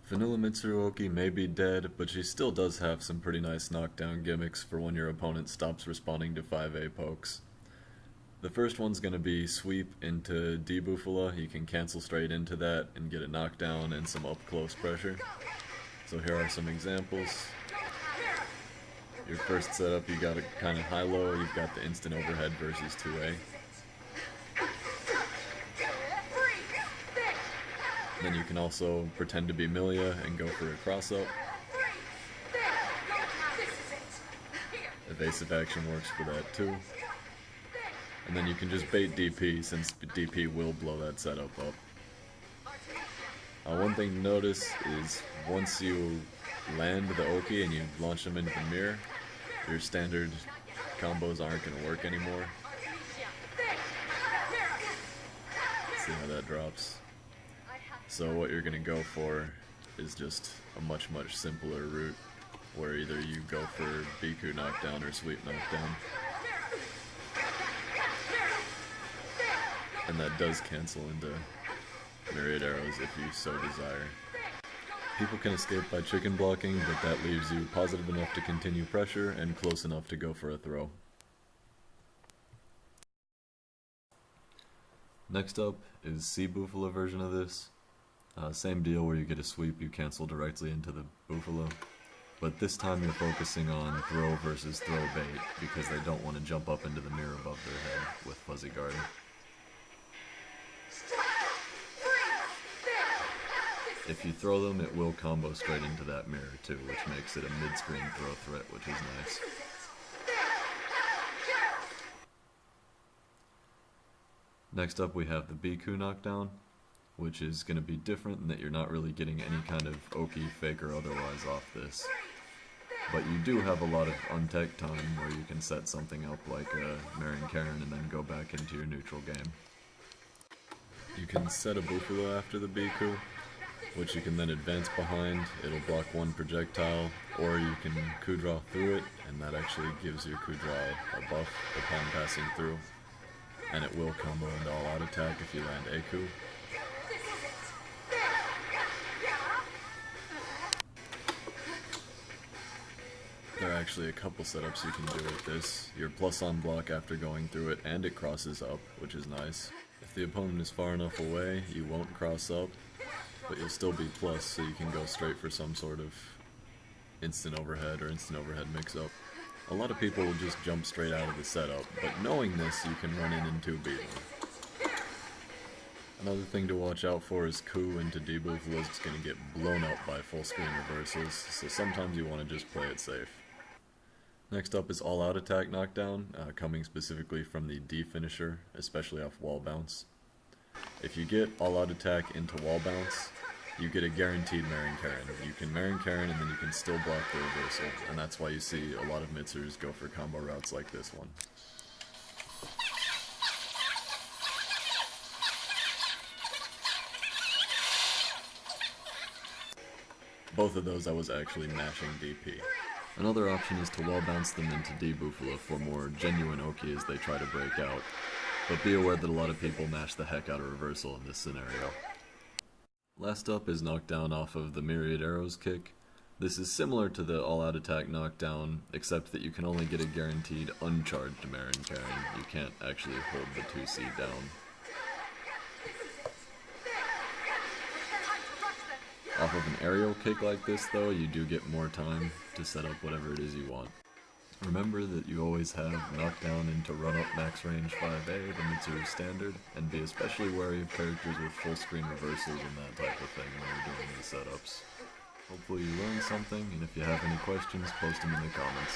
Vanilla Mitsuru may be dead, but she still does have some pretty nice knockdown gimmicks for when your opponent stops responding to 5A pokes. The first one's going to be sweep into D Bufula. You can cancel straight into that and get a knockdown and some up close pressure. So here are some examples. Your first setup, you got a kind of high-low, you've got the instant overhead versus 2A. Then you can also pretend to be Milia and go for a cross-up. Evasive action works for that too. And then you can just bait DP, since DP will blow that setup up. One thing to notice is once you land the Oki and you launch them into the mirror, your standard combos aren't going to work anymore. See how that drops. So what you're going to go for is just a much simpler route, where either you go for Biku knockdown or sweep knockdown. And that does cancel into myriad arrows if you so desire. People can escape by chicken blocking, but that leaves you positive enough to continue pressure and close enough to go for a throw. Next up is C Bufula version of this. Same deal where you get a sweep, you cancel directly into the Bufula, but this time you're focusing on throw versus throw bait because they don't want to jump up into the mirror above their head with fuzzy guard. If you throw them, it will combo straight into that mirror too, which makes it a mid-screen throw threat, which is nice. Next up we have the Biku knockdown, which is going to be different in that you're not really getting any kind of Oki, fake, or otherwise off this. But you do have a lot of untech time where you can set something up like a Marion Karen and then go back into your neutral game. You can set a Bufula after the Biku, which you can then advance behind. It'll block one projectile, or you can coup draw through it, and that actually gives your coup draw a buff upon passing through. And it will combo into all out attack if you land a coup. There are actually a couple setups you can do with this. You're plus on block after going through it, and it crosses up, which is nice. If the opponent is far enough away, you won't cross up, but you'll still be plus, so you can go straight for some sort of instant overhead or instant overhead mix-up. A lot of people will just jump straight out of the setup, but knowing this, you can run in and 2B them. Another thing to watch out for is coup into D Bufula is going to get blown up by full screen reversals, so sometimes you want to just play it safe. Next up is all out attack knockdown, coming specifically from the D finisher, especially off wall bounce. If you get all out attack into wall bounce, you get a guaranteed Marion Karen. You can Marion Karen and then you can still block the reversal, and that's why you see a lot of Mitsurus go for combo routes like this one. Both of those I was actually mashing DP. Another option is to wall bounce them into D Bufula for more genuine Oki as they try to break out, but be aware that a lot of people mash the heck out of reversal in this scenario. Last up is knockdown off of the Myriad Arrows kick. This is similar to the all-out attack knockdown, except that you can only get a guaranteed uncharged Marion Karen. You can't actually hold the 2C down. Off of an aerial kick like this though, you do get more time to set up whatever it is you want. Remember that you always have knockdown into run-up max range 5A, the Mitsuru standard, and be especially wary of characters with full screen reversals and that type of thing when you're doing these setups. Hopefully you learned something, and if you have any questions, post them in the comments.